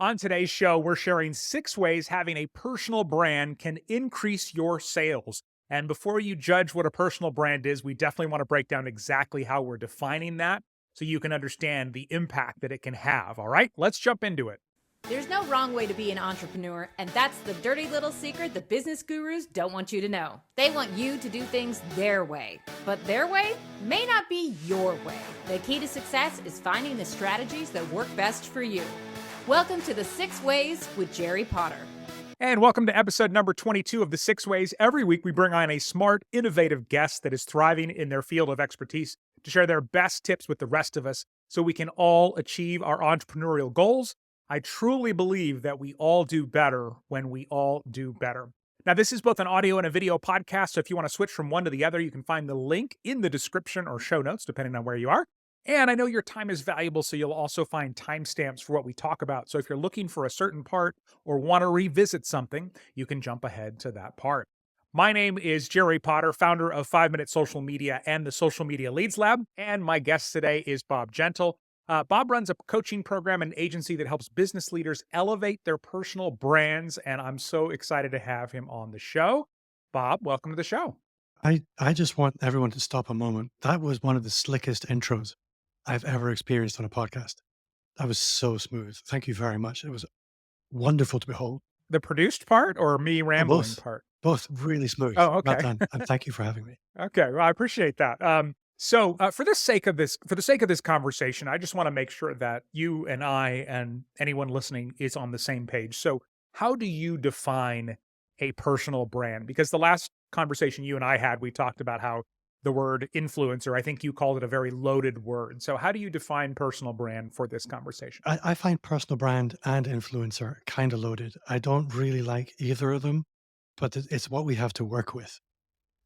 On today's show, we're sharing 6 ways having a personal brand can increase your sales. And before you judge what a personal brand is, we definitely want to break down exactly how we're defining that so you can understand the impact that it can have. All right, let's jump into it. There's no wrong way to be an entrepreneur, and that's the dirty little secret the business gurus don't want you to know. They want you to do things their way, but their way may not be your way. The key to success is finding the strategies that work best for you. Welcome to the 6 Ways with Jerry Potter. And welcome to episode number 22 of the 6 Ways. Every week, we bring on a smart, innovative guest that is thriving in their field of expertise to share their best tips with the rest of us so we can all achieve our entrepreneurial goals. I truly believe that we all do better when we all do better. Now, this is both an audio and a video podcast, so if you want to switch from one to the other, you can find the link in the description or show notes, depending on where you are. And I know your time is valuable, so you'll also find timestamps for what we talk about. So if you're looking for a certain part or want to revisit something, you can jump ahead to that part. My name is Jerry Potter, founder of 5 Minute Social Media and the Social Media Leads Lab. And my guest today is Bob Gentle. Bob runs a coaching program and agency that helps business leaders elevate their personal brands. And I'm so excited to have him on the show. Bob, welcome to the show. I just want everyone to stop a moment. That was one of the slickest intros I've ever experienced on a podcast. That was so smooth. Thank you very much. It was wonderful to behold. The produced part or me Oh, rambling part? both really smooth. Oh, Well okay. done. And thank you for having me. Okay, well, I appreciate that. For the sake of this conversation, I just want to make sure that you and I and anyone listening is on the same page. So, how do you define a personal brand? Because the last conversation you and I had, we talked about how the word influencer, I think you called it a very loaded word. So, how do you define personal brand for this conversation? I find personal brand and influencer kind of loaded. I don't really like either of them, but it's what we have to work with.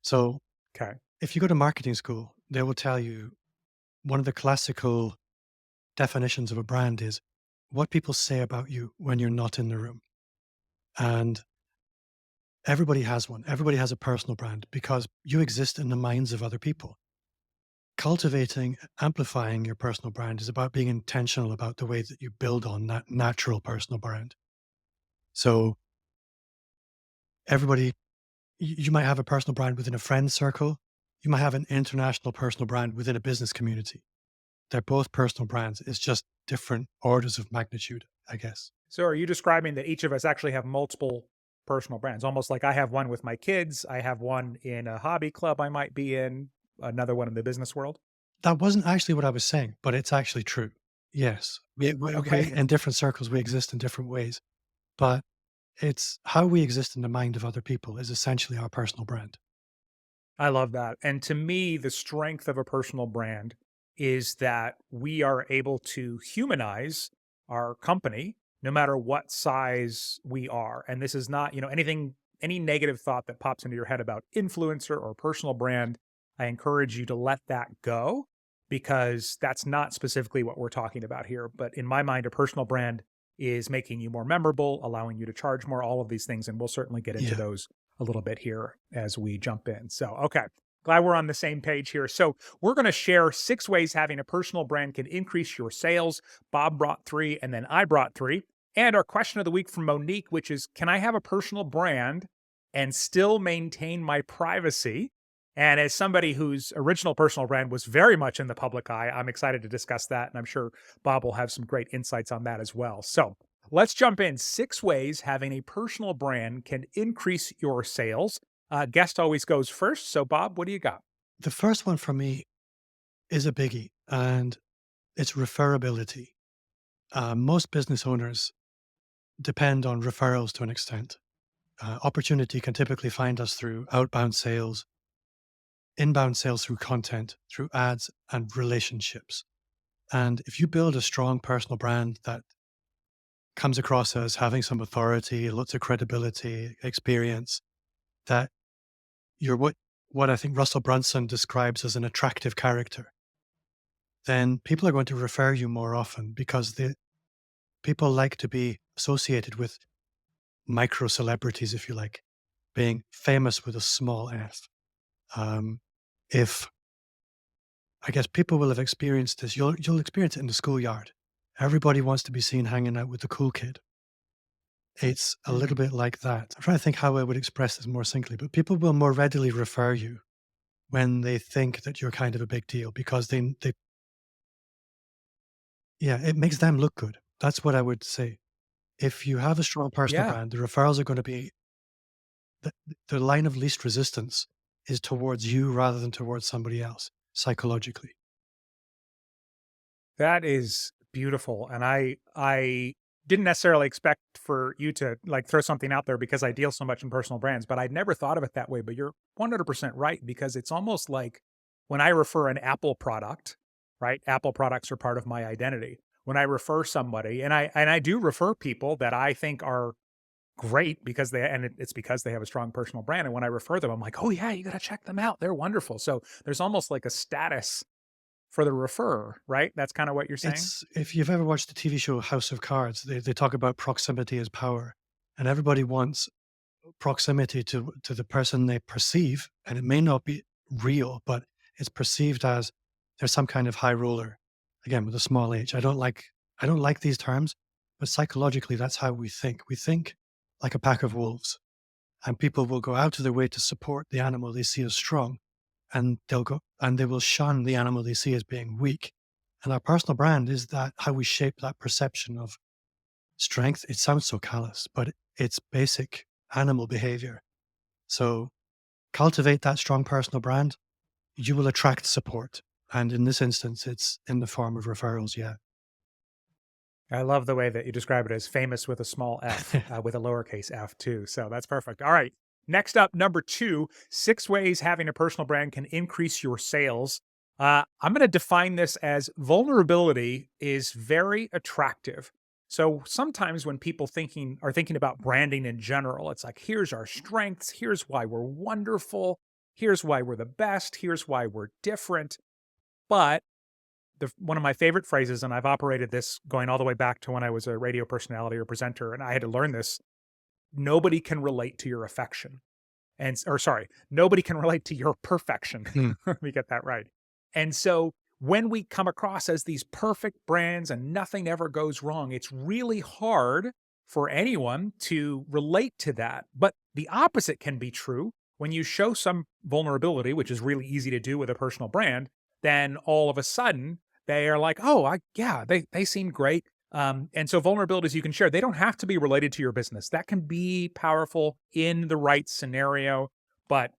So Okay. if you go to marketing school, they will tell you one of the classical definitions of a brand is what people say about you when you're not in the room. And everybody has one. Everybody has a personal brand because you exist in the minds of other people. Cultivating, amplifying your personal brand is about being intentional about the way that you build on that natural personal brand. So everybody, you might have a personal brand within a friend circle. You might have an international personal brand within a business community. They're both personal brands. It's just different orders of magnitude, I guess. So, are you describing that each of us actually have multiple personal brands? Almost like I have one with my kids, I have one in a hobby club I might be in, another one in the business world. That wasn't actually what I was saying, but it's actually true. Yes. Okay. In different circles, we exist in different ways, but it's how we exist in the mind of other people is essentially our personal brand. I love that. And to me, the strength of a personal brand is that we are able to humanize our company no matter what size we are. And this is not, any negative thought that pops into your head about influencer or personal brand. I encourage you to let that go because that's not specifically what we're talking about here. But in my mind, a personal brand is making you more memorable, allowing you to charge more, all of these things. And we'll certainly get into Yeah. those a little bit here as we jump in. So, okay. Glad we're on the same page here. So, we're going to share 6 ways having a personal brand can increase your sales. Bob brought 3, and then I brought 3. And our question of the week from Monique, which is, can I have a personal brand and still maintain my privacy? And as somebody whose original personal brand was very much in the public eye, I'm excited to discuss that. And I'm sure Bob will have some great insights on that as well. So, let's jump in. 6 ways having a personal brand can increase your sales. Guest always goes first. So, Bob, what do you got? The first one for me is a biggie, and it's referability. Most business owners depend on referrals to an extent. Opportunity can typically find us through outbound sales, inbound sales through content, through ads, and relationships. And if you build a strong personal brand that comes across as having some authority, lots of credibility, experience, that you're what I think Russell Brunson describes as an attractive character, then people are going to refer you more often because the people like to be associated with micro celebrities, if you like, being famous with a small f. Um, if I guess people will have experienced this, you'll experience it in the schoolyard. Everybody wants to be seen hanging out with the cool kid. It's a little Mhm. bit like that. I'm trying to think how I would express this more succinctly, but people will more readily refer you when they think that you're kind of a big deal because they yeah, it makes them look good. That's what I would say. If you have a strong personal Yeah. brand, the referrals are going to be the, the line of least resistance is towards you rather than towards somebody else psychologically. That is beautiful, and I didn't necessarily expect for you to, like, throw something out there because I deal so much in personal brands, but I'd never thought of it that way, but you're 100% right because it's almost like when I refer an Apple product, right? Apple products are part of my identity. When I refer somebody and I do refer people that I think are great because it's because they have a strong personal brand, and when I refer them, I'm like, "Oh, yeah, you gotta check them out. They're wonderful." So, there's almost like a status for the referrer, right? That's kinda what you're saying? It's if you've ever watched the TV show House of Cards, they talk about proximity as power, and everybody wants proximity to the person they perceive, and it may not be real, but it's perceived as there's some kind of high roller. Again, with a small h. I don't like these terms, but psychologically, that's how we think. We think like a pack of wolves, and people will go out of their way to support the animal they see as strong, and they will shun the animal they see as being weak. And our personal brand is that how we shape that perception of strength. It sounds so callous, but it's basic animal behavior. So cultivate that strong personal brand, you will attract support. And in this instance, it's in the form of referrals. Yeah. I love the way that you describe it as famous with a small f, with a lowercase f too. So that's perfect. All right. Next up, number 2, 6 ways having a personal brand can increase your sales. I'm going to define this as vulnerability is very attractive. So sometimes when people thinking about branding in general, it's like, here's our strengths, here's why we're wonderful, here's why we're the best, here's why we're different. But one of my favorite phrases, and I've operated this going all the way back to when I was a radio personality or presenter, and I had to learn this. Nobody can relate to your affection. Or sorry, nobody can relate to your perfection. Hmm. Let me get that right. And so when we come across as these perfect brands and nothing ever goes wrong, it's really hard for anyone to relate to that. But the opposite can be true. When you show some vulnerability, which is really easy to do with a personal brand, then all of a sudden they are like, oh, yeah, they seem great. And so vulnerabilities you can share, they don't have to be related to your business. That can be powerful in the right scenario. But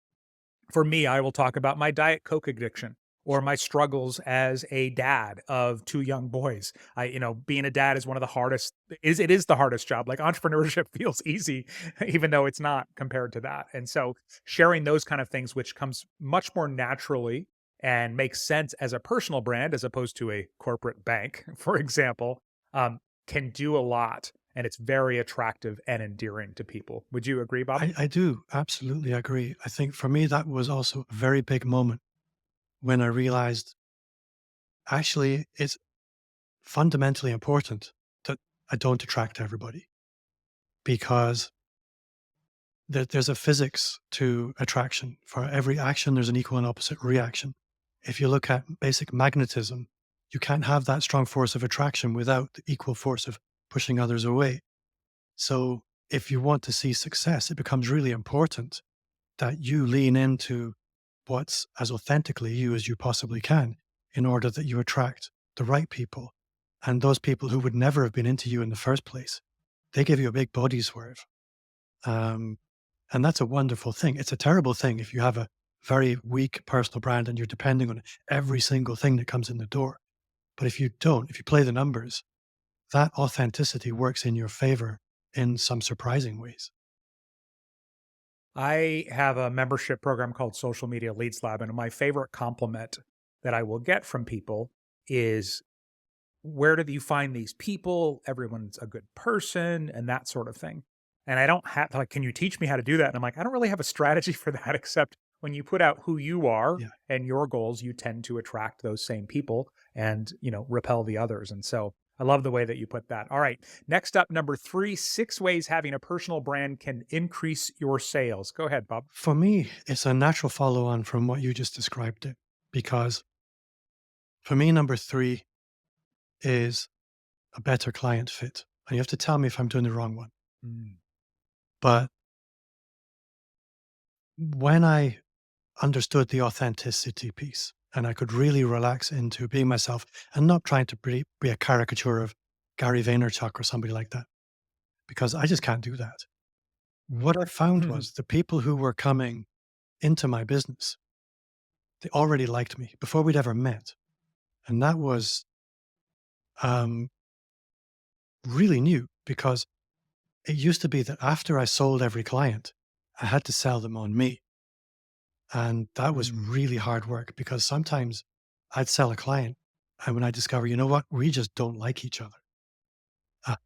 for me, I will talk about my Diet Coke addiction or my struggles as a dad of 2 young boys. Being a dad is one of the hardest it is the hardest job. Like, entrepreneurship feels easy, even though it's not compared to that. And so sharing those kind of things, which comes much more naturally and makes sense as a personal brand as opposed to a corporate bank, for example, can do a lot, and it's very attractive and endearing to people. Would you agree, Bob? I do absolutely agree. I think for me, that was also a very big moment when I realized actually it's fundamentally important that I don't attract everybody because there's a physics to attraction. For every action, there's an equal and opposite reaction. If you look at basic magnetism, you can't have that strong force of attraction without the equal force of pushing others away. So, if you want to see success, it becomes really important that you lean into what's as authentically you as you possibly can in order that you attract the right people. And those people who would never have been into you in the first place, they give you a big body swerve. Um, and that's a wonderful thing. It's a terrible thing if you have a very weak personal brand and you're depending on every single thing that comes in the door. But if you don't, if you play the numbers, that authenticity works in your favor in some surprising ways. I have a membership program called Social Media Leads Lab, and my favorite compliment that I will get from people is, where do you find these people? Everyone's a good person and that sort of thing. And I don't have like, can you teach me how to do that? And I'm like, I don't really have a strategy for that, except when you put out who you are Yeah. and your goals, you tend to attract those same people and, repel the others. And so I love the way that you put that. All right. Next up, number 3, 6 ways having a personal brand can increase your sales. Go ahead, Bob. For me, it's a natural follow on from what you just described it. Because for me, number 3 is a better client fit. And you have to tell me if I'm doing the wrong one. Mm. But when I understood the authenticity piece and I could really relax into being myself and not trying to be a caricature of Gary Vaynerchuk or somebody like that, because I just can't do that. What I found was the people who were coming into my business, they already liked me before we'd ever met. And that was um, really new because it used to be that after I sold every client, I had to sell them on me. And that was Mm. really hard work because sometimes I'd sell a client and when I discover, you know what, we just don't like each other. Uh,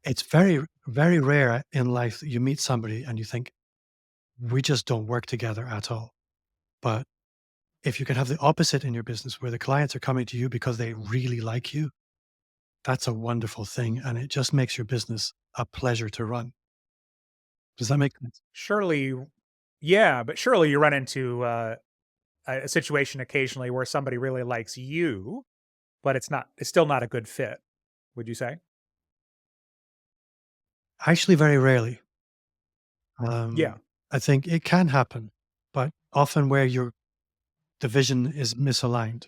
it's very, very rare in life that you meet somebody and you think, we just don't work together at all. But if you can have the opposite in your business where the clients are coming to you because they really like you, that's a wonderful thing. And it just makes your business a pleasure to run. Does that make sense? Surely, yeah, but surely you run into a situation occasionally where somebody really likes you, but it's still not a good fit. Would you say? Actually, very rarely. Yeah. I think it can happen, but often where the vision is misaligned.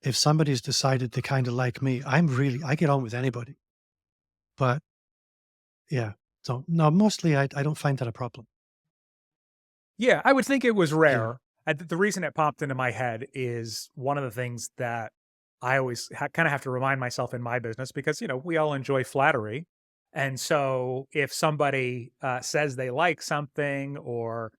If somebody's decided they kind of like me, I get on with anybody. But yeah, so no, mostly I don't find that a problem. Yeah, I would think it was Yeah, rare. The reason it popped into my head is one of the things that I always kind of have to remind myself in my business because, we all enjoy flattery. And so if somebody says they like something or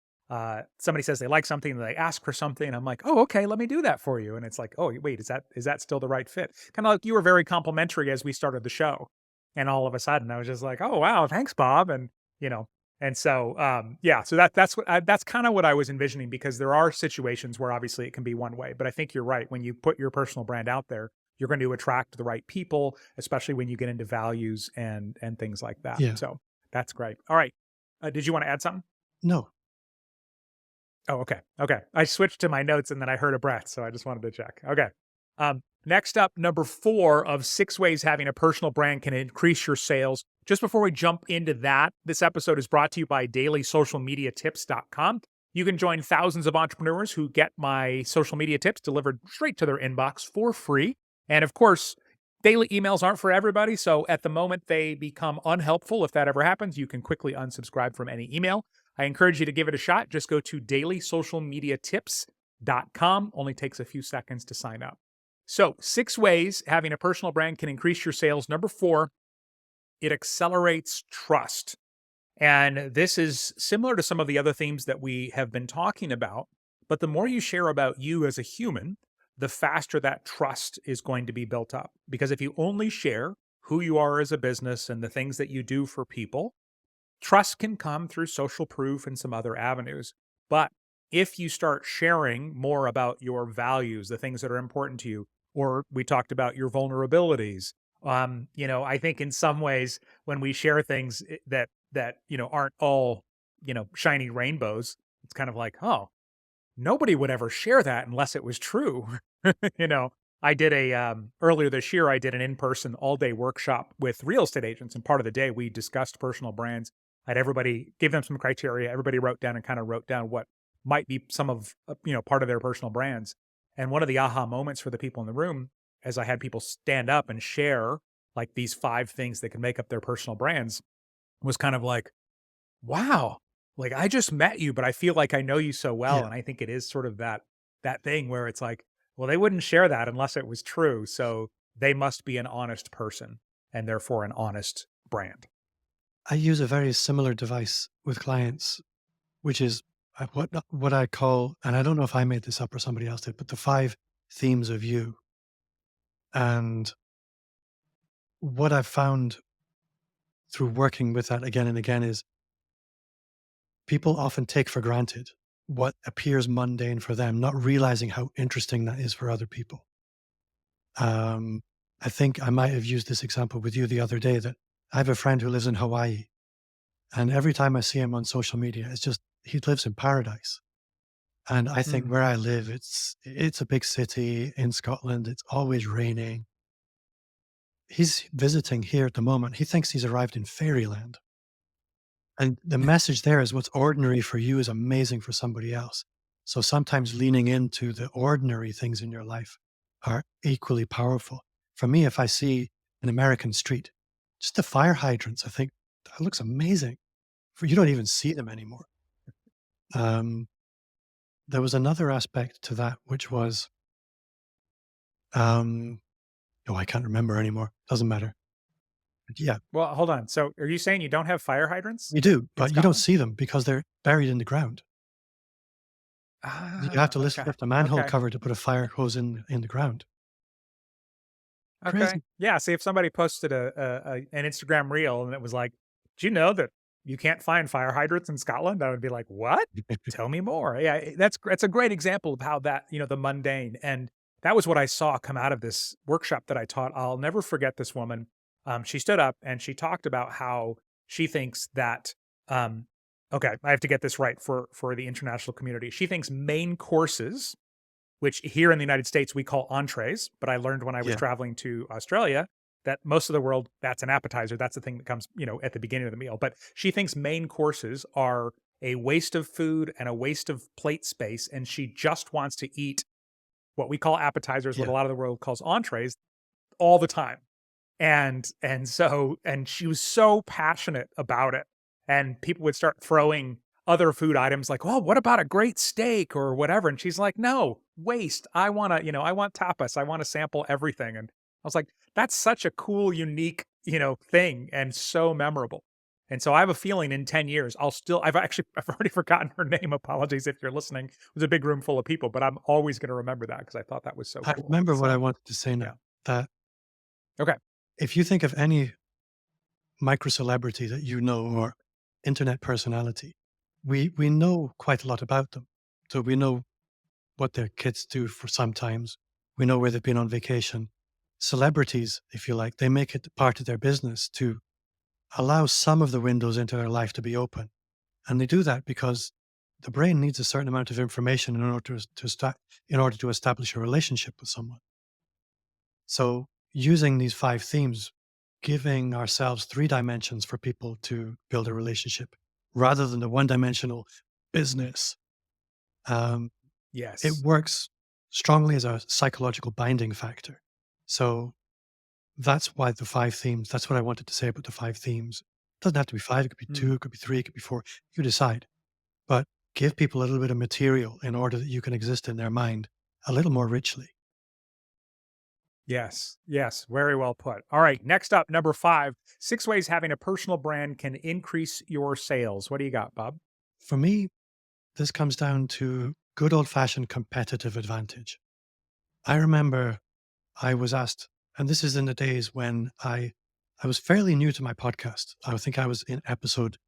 somebody says they like something and they ask for something, I'm like, oh, okay, let me do that for you. And it's like, oh, wait, is that still the right fit? Kind of like you were very complimentary as we started the show. And all of a sudden I was just like, oh, wow, thanks, Bob. And, you know, and so, yeah, so that's kind of what I was envisioning because there are situations where obviously it can be one way, but I think you're right. When you put your personal brand out there, you're going to attract the right people, especially when you get into values and things like that. yeah. So that's great. All right, did you want to add something? No, Oh, okay. Okay. I switched to my notes and then I heard a breath, so I just wanted to check. Okay. Next up, number 4 of 6 ways having a personal brand can increase your sales. Just before we jump into that, this episode is brought to you by dailysocialmediatips.com. You can join thousands of entrepreneurs who get my social media tips delivered straight to their inbox for free. And of course, daily emails aren't for everybody. So at the moment they become unhelpful, if that ever happens, you can quickly unsubscribe from any email. I encourage you to give it a shot. Just go to dailysocialmediatips.com. Only takes a few seconds to sign up. So, 6 ways having a personal brand can increase your sales. Number 4, it accelerates trust. And this is similar to some of the other themes that we have been talking about. But the more you share about you as a human, the faster that trust is going to be built up. Because if you only share who you are as a business and the things that you do for people, trust can come through social proof and some other avenues. But if you start sharing more about your values, the things that are important to you, or we talked about your vulnerabilities, I think in some ways when we share things that aren't all, shiny rainbows, it's kind of like, oh, nobody would ever share that unless it was true. you know, I did earlier this year, I did an in-person all-day workshop with real estate agents. And part of the day we discussed personal brands. I had everybody give them some criteria. Everybody wrote down and kind of wrote down what might be some of, part of their personal brands. And one of the aha moments for the people in the room, as I had people stand up and share like these 5 things that can make up their personal brands, was kind of like, wow, like I just met you, but I feel like I know you so well. yeah. And I think it is sort of that thing where it's like, well, they wouldn't share that unless it was true. So they must be an honest person and therefore an honest brand. I use a very similar device with clients, which is what I call, and I don't know if I made this up or somebody else did, but the 5 themes of you. And what I've found through working with that again and again is people often take for granted what appears mundane for them, not realizing how interesting that is for other people. Um, I think I might have used this example with you the other day that I have a friend who lives in Hawaii, and every time I see him on social media, it's just he lives in paradise. And I think Mhm. where I live, it's a big city in Scotland. It's always raining. he's visiting here at the moment. He thinks he's arrived in fairyland. And the message there is what's ordinary for you is amazing for somebody else. So sometimes leaning into the ordinary things in your life are equally powerful. For me, if I see an American street, just the fire hydrants, I think that looks amazing. For you don't even see them anymore. Um, there was another aspect to that, which was, um, oh, I can't remember anymore. Doesn't matter. But yeah, Well, hold on. So, are you saying you don't have fire hydrants we do, in but you don't Scotland? see them because they're buried in the ground. You have to Okay. lift a manhole Okay. cover to put a fire hose in the ground. Okay. Crazy. Yeah. See, if somebody posted an Instagram reel and it was like, "Do you know that you can't find fire hydrants in Scotland?" I would be like, "What? Tell me more." Yeah, that's a great example of how that the mundane, and that was what I saw come out of this workshop that I taught. I'll never forget this woman. She stood up and she talked about how she thinks that. Um, okay, I have to get this right for the international community. She thinks main courses, which here in the United States we call entrees, but I learned when I was Yeah, traveling to Australia that most of the world that's an appetizer. That's the thing that comes, at the beginning of the meal. But she thinks main courses are a waste of food and a waste of plate space, and she just wants to eat what we call appetizers, what yeah. a lot of the world calls entrees, all the time. And she was so passionate about it. And people would start throwing other food items like, "Oh, what about a great steak or whatever?" And she's like, "No, waste. I want to, I want tapas. I want to sample everything." And I was like, "That's such a cool, unique, thing and so memorable." And so I have a feeling in 10 years, I've already forgotten her name. Apologies if you're listening. It was a big room full of people, but I'm always going to remember that because I thought that was so I cool. remember what I So, wanted to say yeah. now, that Okay. if you think of any micro celebrity that you know or internet personality, we know quite a lot about them. So we know what their kids do for sometimes. We know where they've been on vacation. Celebrities, if you like, they make it part of their business to allow some of the windows into their life to be open. And they do that because the brain needs a certain amount of information in order in order to establish a relationship with someone. So using these five themes, giving ourselves three dimensions for people to build a relationship rather than the one dimensional business, um, it Yes. works strongly as a psychological binding factor. So that's why the five themes, that's what I wanted to say about the five themes. It doesn't have to be five, it could be Mm. two, it could be three, it could be four. You decide. But give people a little bit of material in order that you can exist in their mind a little more richly. Yes. Yes. Very well put. All right. Next up, number 5, 6 ways having a personal brand can increase your sales. What do you got, Bob? For me, this comes down to good old fashioned competitive advantage. I remember I was asked, and this is in the days when I was fairly new to my podcast. I think I was in episode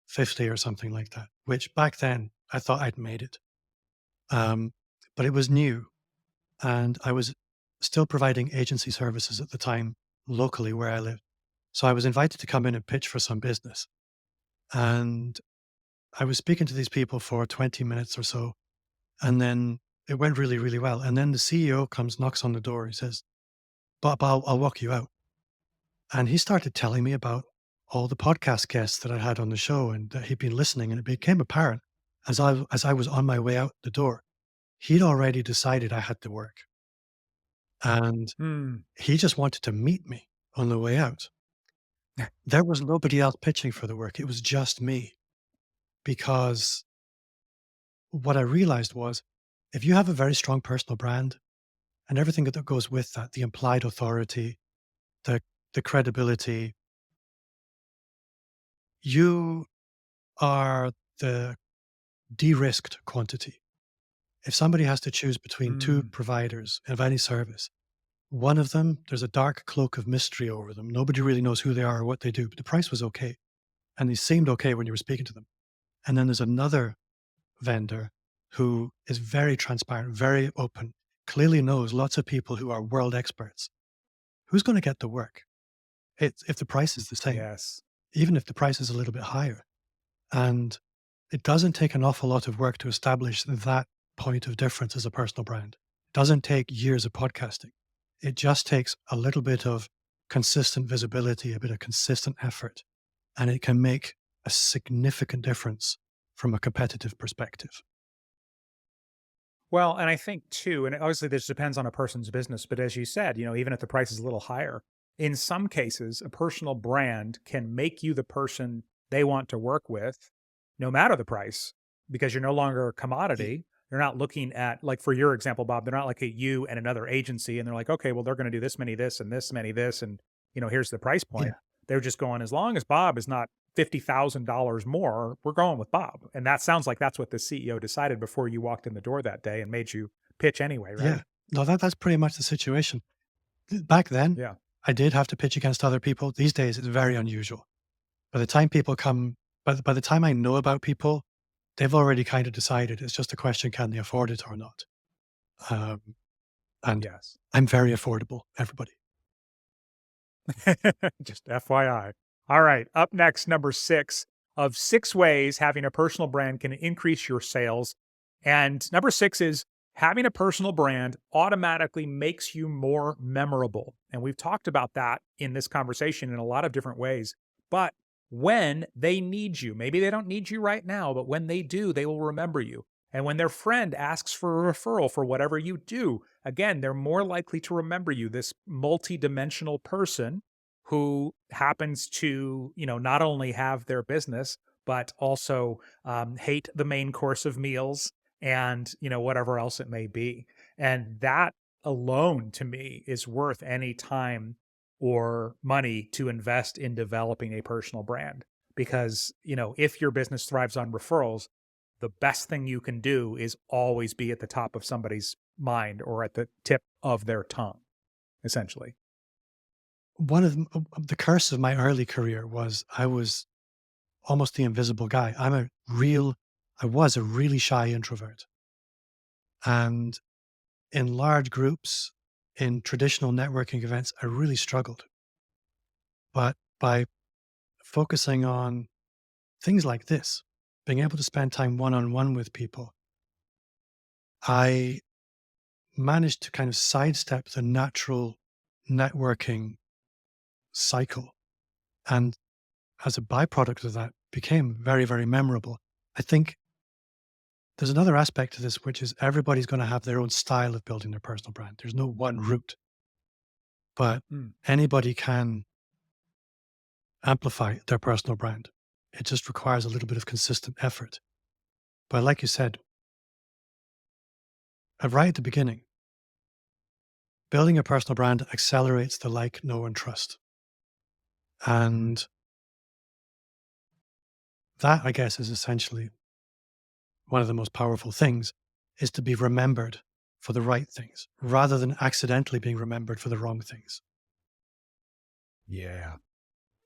50 or something like that, which back then I thought I'd made it. Um, but it was new, and I was still providing agency services at the time locally where I lived. So I was invited to come in and pitch for some business. And I was speaking to these people for 20 minutes or so. And then it went really, really well. And then the CEO comes, knocks on the door. He says, Bob, I'll walk you out. And he started telling me about all the podcast guests that I had on the show and that he'd been listening. And it became apparent as I was on my way out the door, he'd already decided I had to work. And Hmm. he just wanted to meet me on the way out. There was nobody else pitching for the work. It was just me. Because what I realized was if you have a very strong personal brand and everything that goes with that, the implied authority, the the credibility, you are the de-risked quantity. If somebody has to choose between two Mm. providers of any service, one of them, there's a dark cloak of mystery over them. Nobody really knows who they are or what they do, but the price was okay. And they seemed okay when you were speaking to them. And then there's another vendor who is very transparent, very open, clearly knows lots of people who are world experts. Who's going to get the work? It's if the price is the same, Yes. even if the price is a little bit higher. And it doesn't take an awful lot of work to establish that point of difference as a personal brand. It doesn't take years of podcasting. It just takes a little bit of consistent visibility, a bit of consistent effort, and it can make a significant difference from a competitive perspective. Well, and I think too, and obviously this depends on a person's business, but as you said, even if the price is a little higher, in some cases, a personal brand can make you the person they want to work with, no matter the price, because you're no longer a Y- commodity. They're not looking at, like for your example, Bob, they're not like at you and another agency and they're like, okay, well, they're going to do this many this and this many this. And, here's the price Yeah, point. They're just going, as long as Bob is not $50,000 more, we're going with Bob. And that sounds like that's what the CEO decided before you walked in the door that day and made you pitch anyway, right? yeah. No, that's pretty much the situation. Back then, Yeah. I did have to pitch against other people. These days, it's very unusual. By the time people come, by the time I know about people, they've already kind of decided it's just a question, can they afford it or not? Um, and Yes. I'm very affordable, everybody. Just FYI. All right. Up next, number 6 of 6 ways having a personal brand can increase your sales. And number 6 is having a personal brand automatically makes you more memorable. And we've talked about that in this conversation in a lot of different ways. But when they need you, maybe they don't need you right now, but when they do, they will remember you. And when their friend asks for a referral for whatever you do, again, they're more likely to remember you, this multi-dimensional person who happens to, not only have their business, but also hate the main course of meals and, whatever else it may be. And that alone to me is worth any time or money to invest in developing a personal brand. Because, if your business thrives on referrals, the best thing you can do is always be at the top of somebody's mind or at the tip of their tongue, essentially. One of the curse of my early career was I was almost the invisible guy. I was a really shy introvert. And in large groups, in traditional networking events, I really struggled. But by focusing on things like this, being able to spend time one on one with people, I managed to kind of sidestep the natural networking cycle. And as a byproduct of that, became very, very memorable. I think there's another aspect to this, which is everybody's going to have their own style of building their personal brand. There's no one route, but Mm. anybody can amplify their personal brand. It just requires a little bit of consistent effort. But like you said, right at the beginning, building a personal brand accelerates the like, know, and trust. Mhm. And that, I guess, is essentially one of the most powerful things is to be remembered for the right things rather than accidentally being remembered for the wrong things. Yeah.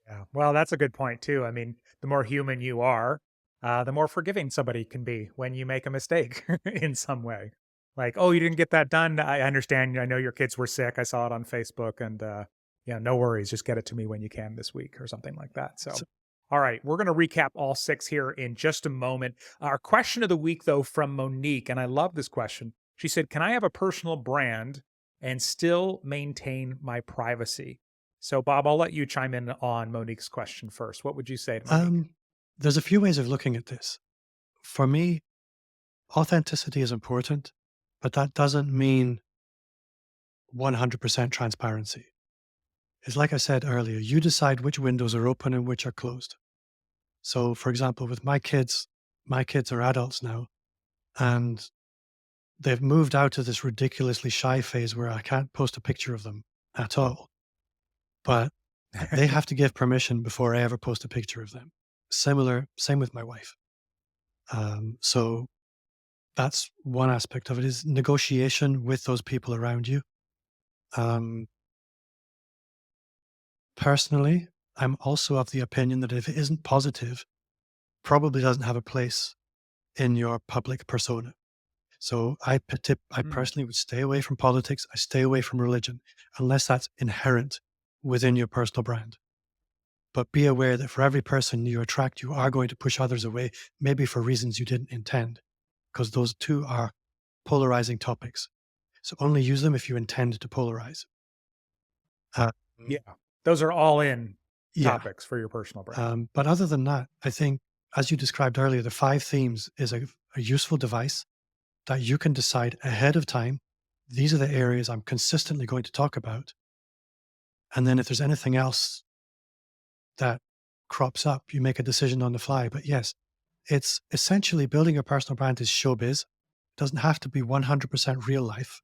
Yeah. Well, that's a good point too. I mean, the more human you are, the more forgiving somebody can be when you make a mistake in some way. Like, oh, you didn't get that done. I understand. I know your kids were sick. I saw it on Facebook, and yeah, no worries. Just get it to me when you can this week or something like that. So, So, all right, we're going to recap all 6 here in just a moment. Our question of the week, though, from Monique, and I love this question. She said, "Can I have a personal brand and still maintain my privacy?" So, Bob, I'll let you chime in on Monique's question first. What would you say to Monique? um, there's a few ways of looking at this. For me, authenticity is important, but that doesn't mean 100% transparency. It's like I said earlier, you decide which windows are open and which are closed. So, for example, with my kids are adults now, and they've moved out of this ridiculously shy phase where I can't post a picture of them at all. But they have to give permission before I ever post a picture of them. Same with my wife. So that's one aspect of it is negotiation with those people around you. Um, Personally, I'm also of the opinion that if it isn't positive, probably doesn't have a place in your public persona. So I Mm, personally would stay away from politics. I stay away from religion unless that's inherent within your personal brand. But be aware that for every person you attract, you are going to push others away, maybe for reasons you didn't intend, because those two are polarizing topics. So only use them if you intend to polarize. Uh, yeah. Those are all in Yeah. topics for your personal brand. But other than that, I think, as you described earlier, the 5 themes is a useful device that you can decide ahead of time. These are the areas I'm consistently going to talk about. And then if there's anything else that crops up, you make a decision on the fly. But yes, it's essentially building a personal brand is showbiz. It doesn't have to be 100% real life.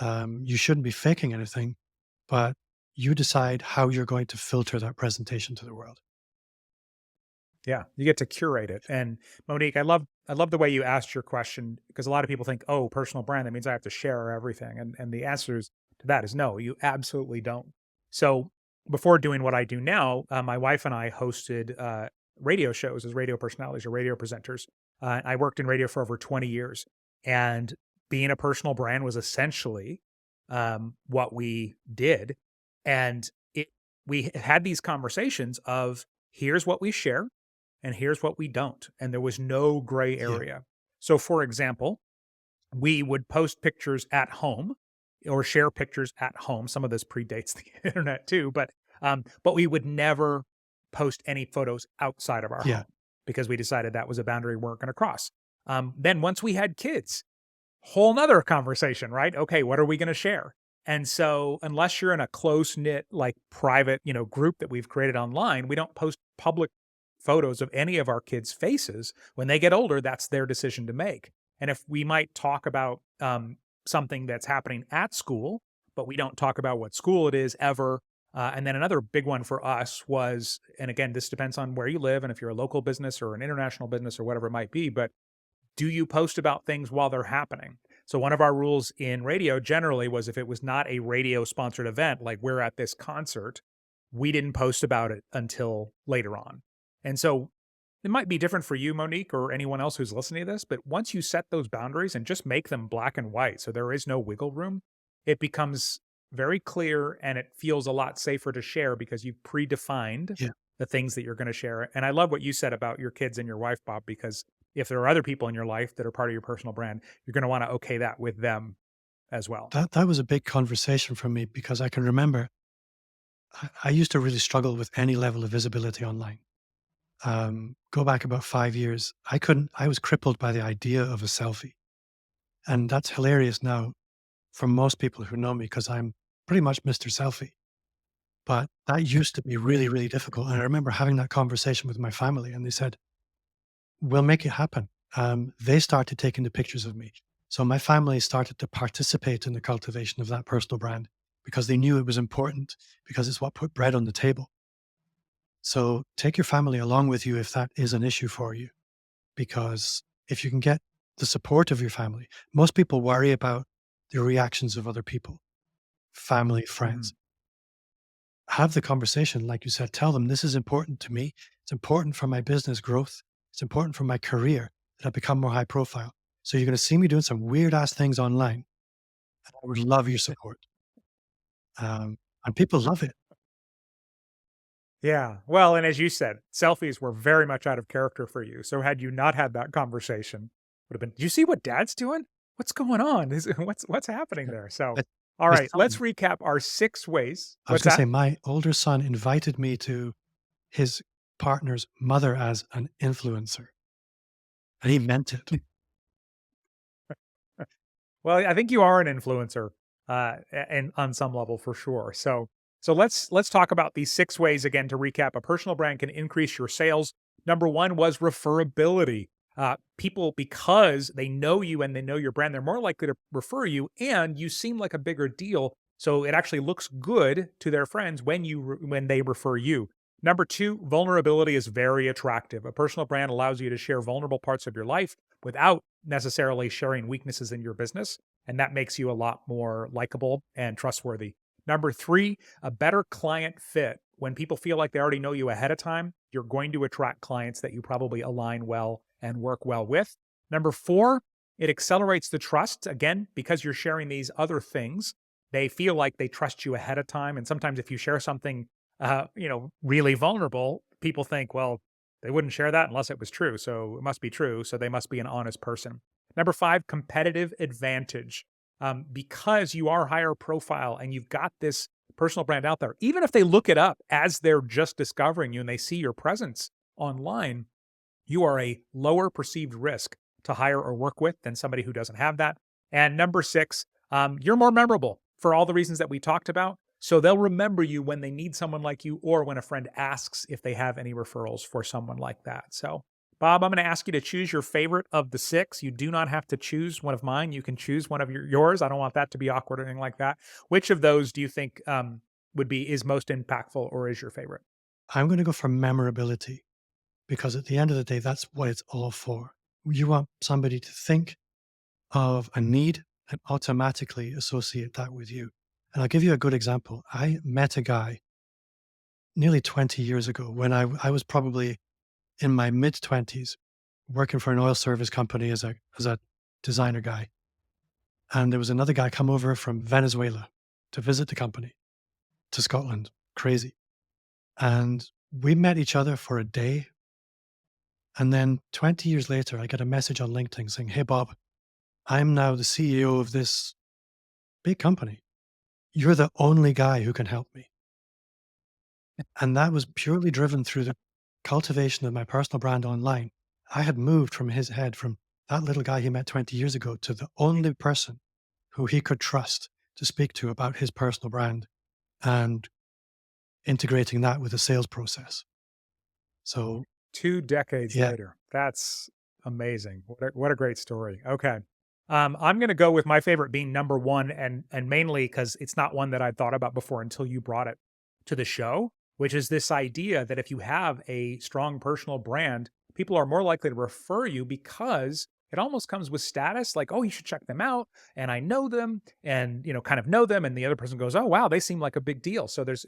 You shouldn't be faking anything, but you decide how you're going to filter that presentation to the world. Yeah, you get to curate it. And Monique, I love the way you asked your question because a lot of people think, "Oh, personal brand, that means I have to share everything." And the answers to that is no, you absolutely don't. So, before doing what I do now, my wife and I hosted radio shows as radio personalities or radio presenters. I worked in radio for over 20 years, and being a personal brand was essentially what we did. And we had these conversations of here's what we share and here's what we don't. And there was no gray Yeah. area. So, for example, we would post pictures at home or share pictures at home. Some of this predates the internet too, but we would never post any photos outside of our Yeah. home because we decided that was a boundary we weren't going to cross. Then once we had kids, whole nother conversation, right? Okay, what are we going to share? And so, unless you're in a close knit, like private, group that we've created online, we don't post public photos of any of our kids' faces. When they get older, that's their decision to make. And if we might talk about something that's happening at school, but we don't talk about what school it is ever. And then another big one for us was, and again, this depends on where you live and if you're a local business or an international business or whatever it might be, but do you post about things while they're happening? So one of our rules in radio generally was if it was not a radio sponsored event, like we're at this concert, we didn't post about it until later on. And so it might be different for you, Monique, or anyone else who's listening to this, but once you set those boundaries and just make them black and white, so there is no wiggle room, it becomes very clear and it feels a lot safer to share because you've predefined Yeah. the things that you're going to share. And I love what you said about your kids and your wife, Bob, because if there are other people in your life that are part of your personal brand, you're going to want to okay that with them as well. That was a big conversation for me because I can remember I used to really struggle with any level of visibility online. Go back about 5 years, I was crippled by the idea of a selfie. And that's hilarious now for most people who know me because I'm pretty much Mr. Selfie. But that used to be really, really difficult. And I remember having that conversation with my family, and they said, "We'll make it happen." They started taking the pictures of me. So my family started to participate in the cultivation of that personal brand because they knew it was important because it's what put bread on the table. So take your family along with you if that is an issue for you, because if you can get the support of your family, most people worry about the reactions of other people, family, Mhm. friends. Have the conversation, like you said, tell them this is important to me. It's important for my business growth. It's important for my career that I become more high profile. So you're going to see me doing some weird ass things online. I would love your support. And people love it. Yeah. Well, and as you said, selfies were very much out of character for you. So had you not had that conversation, would have been, do you see what dad's doing? What's going on? What's happening Yeah. there? So, But all my right, let's son, recap our 6 ways. I was What's going to say, that? my older son invited me to his partner's mother as an influencer, and he meant it. Well, I think you are an influencer, and on some level for sure. So let's talk about these 6 ways again to recap. A personal brand can increase your sales. Number one was referability. People, because they know you and they know your brand, they're more likely to refer you, and you seem like a bigger deal. So it actually looks good to their friends when when they refer you. Number two, vulnerability is very attractive. A personal brand allows you to share vulnerable parts of your life without necessarily sharing weaknesses in your business. And that makes you a lot more likable and trustworthy. Number three, a better client fit. When people feel like they already know you ahead of time, you're going to attract clients that you probably align well and work well with. Number four, it accelerates the trust. Again, because you're sharing these other things, they feel like they trust you ahead of time. And sometimes if you share something, really vulnerable, people think, well, they wouldn't share that unless it was true. So it must be true. So they must be an honest person. Number five, competitive advantage. Because you are higher profile and you've got this personal brand out there, even if they look it up as they're just discovering you and they see your presence online, you are a lower perceived risk to hire or work with than somebody who doesn't have that. And number six, you're more memorable for all the reasons that we talked about. So they'll remember you when they need someone like you or when a friend asks if they have any referrals for someone like that. So, Bob, I'm going to ask you to choose your favorite of the six. You do not have to choose one of mine. You can choose one of yours. I don't want that to be awkward or anything like that. Which of those do you think is most impactful or is your favorite? I'm going to go for memorability because at the end of the day, that's what it's all for. You want somebody to think of a need and automatically associate that with you. And I'll give you a good example. I met a guy nearly 20 years ago when I was probably in my mid 20s working for an oil service company as a designer guy. And there was another guy come over from Venezuela to visit the company to Scotland. Crazy. And we met each other for a day. And then 20 years later, I get a message on LinkedIn saying, "Hey, Bob, I'm now the CEO of this big company. You're the only guy who can help me." And that was purely driven through the cultivation of my personal brand online. I had moved from his head from that little guy he met 20 years ago to the only person who he could trust to speak to about his personal brand and integrating that with the sales process. So, 2 decades yeah, later. That's amazing. What a great story. Okay. I'm going to go with my favorite being number one, and mainly because it's not one that I'd thought about before until you brought it to the show, which is this idea that if you have a strong personal brand, people are more likely to refer you because it almost comes with status, like, oh, you should check them out, and I know them, and kind of know them, and the other person goes, oh wow, they seem like a big deal. So there's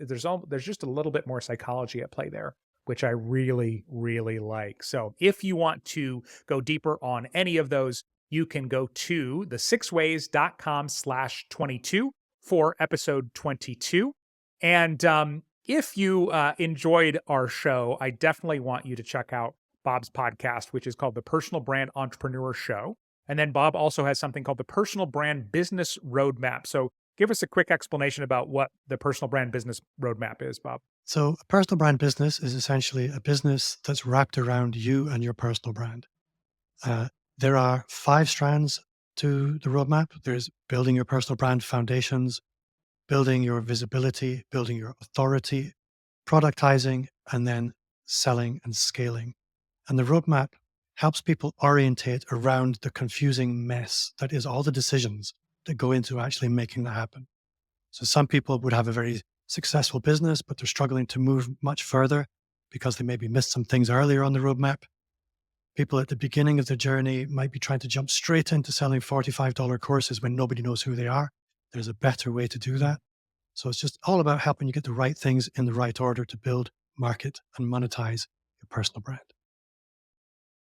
just a little bit more psychology at play there, which I really, really like. So if you want to go deeper on any of those, you can go to the6ways.com/22 for episode 22. And if you enjoyed our show, I definitely want you to check out Bob's podcast, which is called the Personal Brand Entrepreneur Show. And then Bob also has something called the Personal Brand Business Roadmap. So give us a quick explanation about what the Personal Brand Business Roadmap is, Bob. so a personal brand business is essentially a business that's wrapped around you and your personal brand. Uh, there are 5 strands to the roadmap. There's building your personal brand foundations, building your visibility, building your authority, productizing, and then selling and scaling. And the roadmap helps people orientate around the confusing mess that is all the decisions that go into actually making that happen. So some people would have a very successful business, but they're struggling to move much further because they maybe missed some things earlier on the roadmap. People at the beginning of the journey might be trying to jump straight into selling $45 courses when nobody knows who they are. There's a better way to do that. So it's just all about helping you get the right things in the right order to build, market, and monetize your personal brand.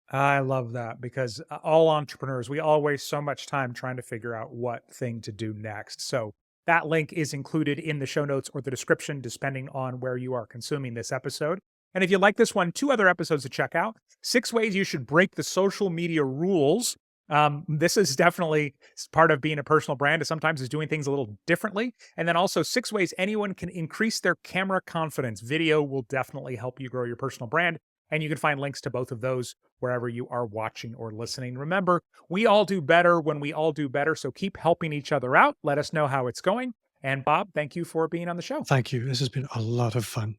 I love that because all entrepreneurs, we all waste so much time trying to figure out what thing to do next. So that link is included in the show notes or the description, depending on where you are consuming this episode. And if you like this one, 2 other episodes to check out: 6 ways you should break the social media rules. This is definitely part of being a personal brand, is sometimes is doing things a little differently. And then also 6 ways anyone can increase their camera confidence. Video will definitely help you grow your personal brand. And you can find links to both of those wherever you are watching or listening. Remember, we all do better when we all do better. So keep helping each other out. Let us know how it's going. And Bob, thank you for being on the show. Thank you. This has been a lot of fun.